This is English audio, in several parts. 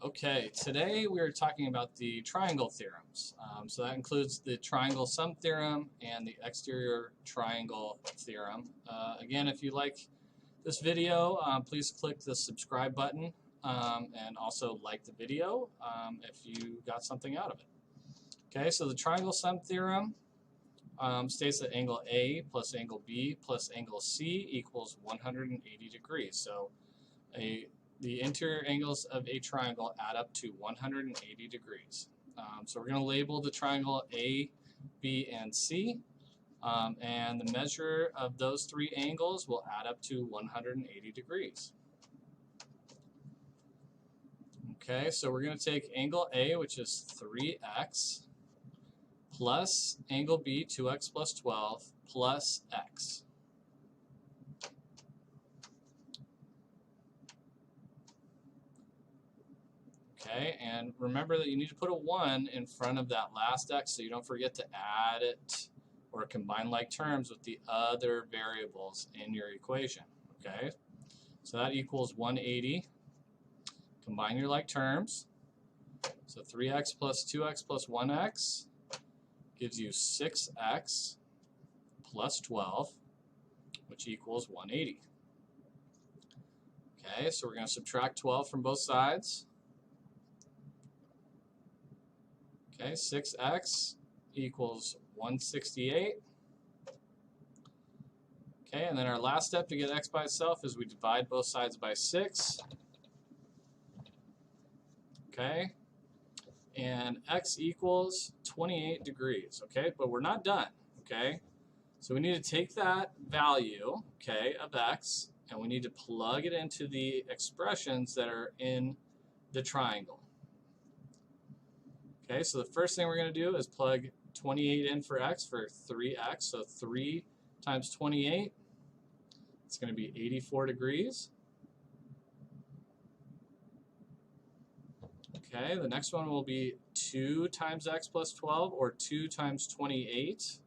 Okay, today we are talking about the triangle theorems. So that includes the Triangle Sum Theorem and the Exterior Triangle Theorem. Again, if you like this video, please click the subscribe button and also like the video if you got something out of it. Okay, so the Triangle Sum Theorem states that angle A plus angle B plus angle C equals 180 degrees. So the interior angles of a triangle add up to 180 degrees. So we're going to label the triangle A, B, and C, and the measure of those three angles will add up to 180 degrees. Okay, so we're going to take angle A, which is 3x, plus angle B, 2x plus 12, plus x. Okay, and remember that you need to put a 1 in front of that last x so you don't forget to add it or combine like terms with the other variables in your equation. Okay, so that equals 180. Combine your like terms. So 3x plus 2x plus 1x gives you 6x plus 12, which equals 180. Okay, so we're going to subtract 12 from both sides. Okay, 6x equals 168. Okay, and then our last step to get x by itself is we divide both sides by 6. Okay, and x equals 28 degrees. Okay, but we're not done. Okay, so we need to take that value, okay, of x, and we need to plug it into the expressions that are in the triangle. Okay, so the first thing we're going to do is plug 28 in for x for 3x. So 3 times 28, it's going to be 84 degrees. Okay, the next one will be 2 times x plus 12, or 2 times 28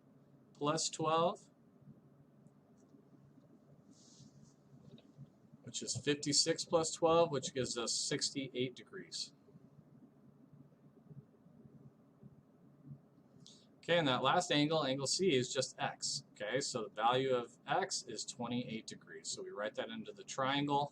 plus 12, which is 56 plus 12, which gives us 68 degrees. Okay, and that last angle, angle C, is just x. Okay, so the value of x is 28 degrees. So we write that into the triangle.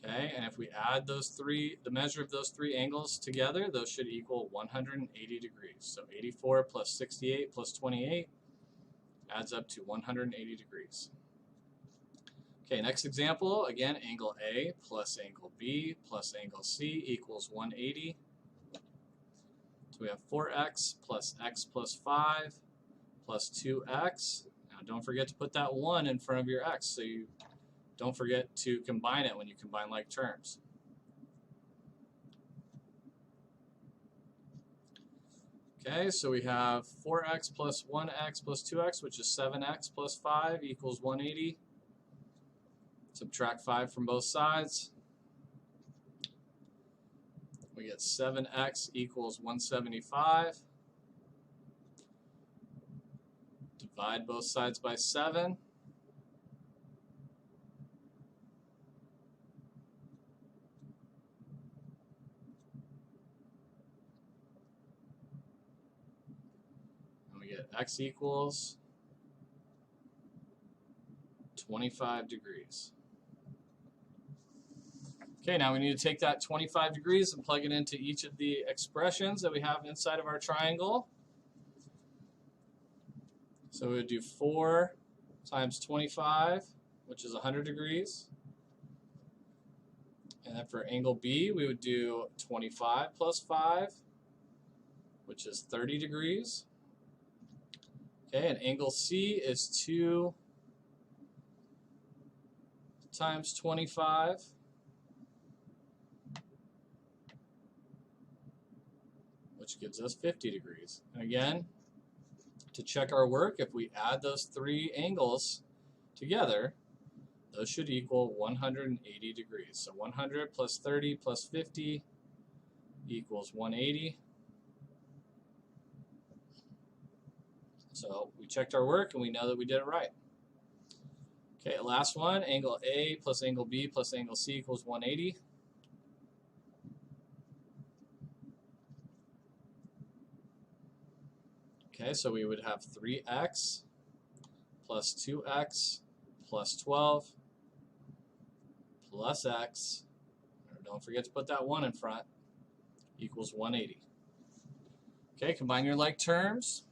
Okay, and if we add those three, the measure of those three angles together, those should equal 180 degrees. So 84 plus 68 plus 28 adds up to 180 degrees. Okay, next example, again, angle A plus angle B plus angle C equals 180. So we have 4x plus x plus 5 plus 2x. Now don't forget to put that 1 in front of your x so you don't forget to combine it when you combine like terms. Okay, so we have 4x plus 1x plus 2x, which is 7x plus 5 equals 180. Subtract 5 from both sides. We get 7x equals 175. Divide both sides by 7. And we get x equals 25 degrees. Okay, now we need to take that 25 degrees and plug it into each of the expressions that we have inside of our triangle. So we would do 4 times 25, which is 100 degrees. And then for angle B, we would do 25 plus 5, which is 30 degrees. Okay, and angle C is 2 times 25, which gives us 50 degrees. And again, to check our work, if we add those three angles together, those should equal 180 degrees. So 100 plus 30 plus 50 equals 180. So we checked our work and we know that we did it right. Okay, last one, angle A plus angle B plus angle C equals 180. Okay, so we would have 3x plus 2x plus 12 plus x, don't forget to put that 1 in front, equals 180. Okay, combine your like terms.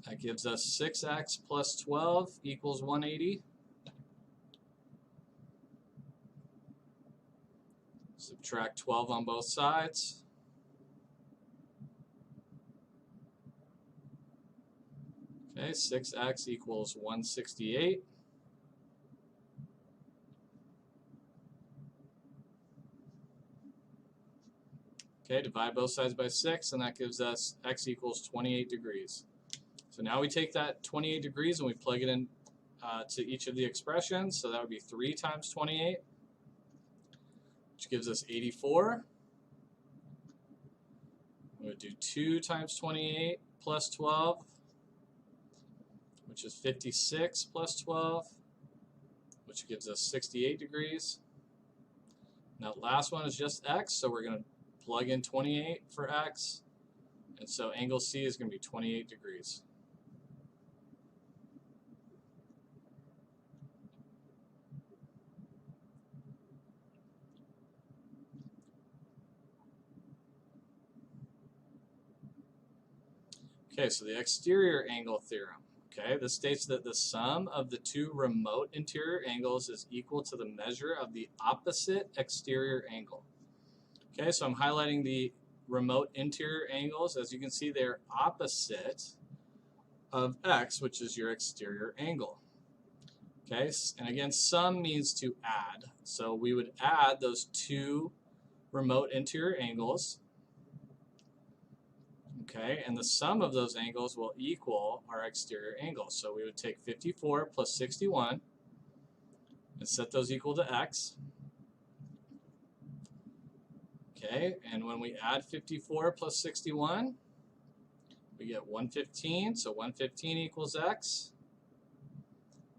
That gives us 6x plus 12 equals 180. Subtract 12 on both sides. Okay, 6x equals 168. Okay, divide both sides by 6, and that gives us x equals 28 degrees. So now we take that 28 degrees and we plug it in to each of the expressions. So that would be 3 times 28, which gives us 84. We would do 2 times 28 plus 12, which is 56 plus 12, which gives us 68 degrees. Now the last one is just x, so we're going to plug in 28 for x, and so angle C is going to be 28 degrees. Okay, so the exterior angle theorem. Okay, this states that the sum of the two remote interior angles is equal to the measure of the opposite exterior angle. Okay, so I'm highlighting the remote interior angles. As you can see, they're opposite of x, which is your exterior angle. Okay, and again, sum means to add. So we would add those two remote interior angles. Okay, and the sum of those angles will equal our exterior angles. So we would take 54 plus 61 and set those equal to x. Okay, and when we add 54 plus 61, we get 115. So 115 equals x.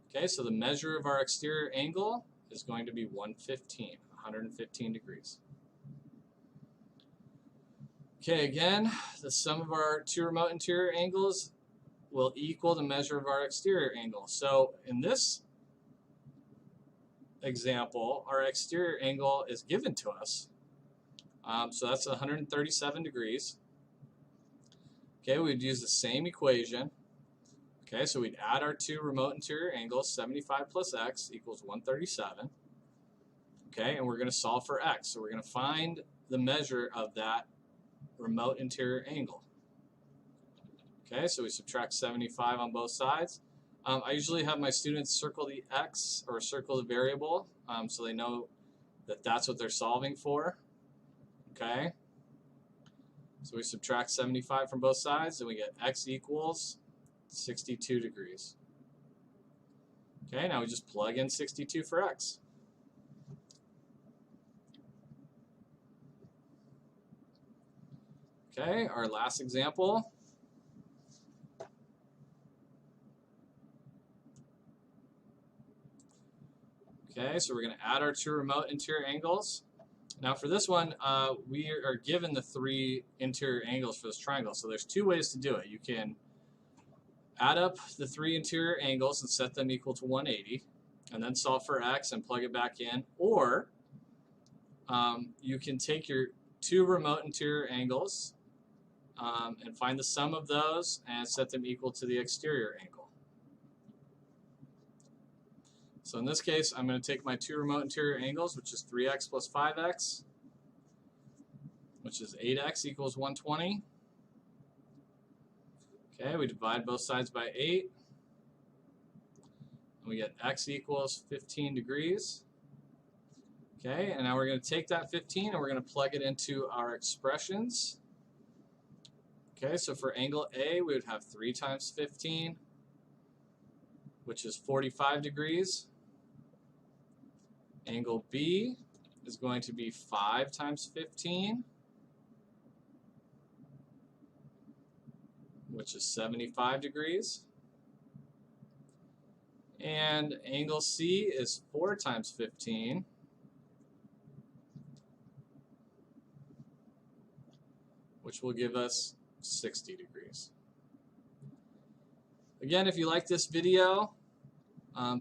Okay, so the measure of our exterior angle is going to be 115 degrees. Okay, again, the sum of our two remote interior angles will equal the measure of our exterior angle. So in this example, our exterior angle is given to us. So that's 137 degrees. Okay, we'd use the same equation. Okay, so we'd add our two remote interior angles, 75 plus x equals 137. Okay, and we're going to solve for x. So we're going to find the measure of that remote interior angle. Okay, so we subtract 75 on both sides. I usually have my students circle the x or circle the variable so they know that that's what they're solving for. Okay, so we subtract 75 from both sides and we get x equals 62 degrees. Okay, now we just plug in 62 for x. Okay, our last example. Okay, so we're going to add our two remote interior angles. Now for this one, we are given the three interior angles for this triangle. So there's two ways to do it. You can add up the three interior angles and set them equal to 180, and then solve for x and plug it back in. Or you can take your two remote interior angles and find the sum of those and set them equal to the exterior angle. So in this case, I'm going to take my two remote interior angles, which is 3x plus 5x, which is 8x equals 120. Okay, we divide both sides by 8. And we get x equals 15 degrees. Okay, and now we're going to take that 15 and we're going to plug it into our expressions. Okay, so for angle A, we would have 3 times 15, which is 45 degrees. Angle B is going to be 5 times 15, which is 75 degrees. And angle C is 4 times 15, which will give us 60 degrees. Again, if you like this video,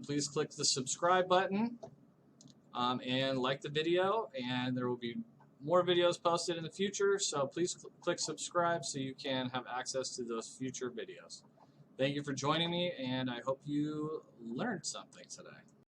please click the subscribe button and like the video, and there will be more videos posted in the future, so please click subscribe so you can have access to those future videos. Thank you for joining me, and I hope you learned something today.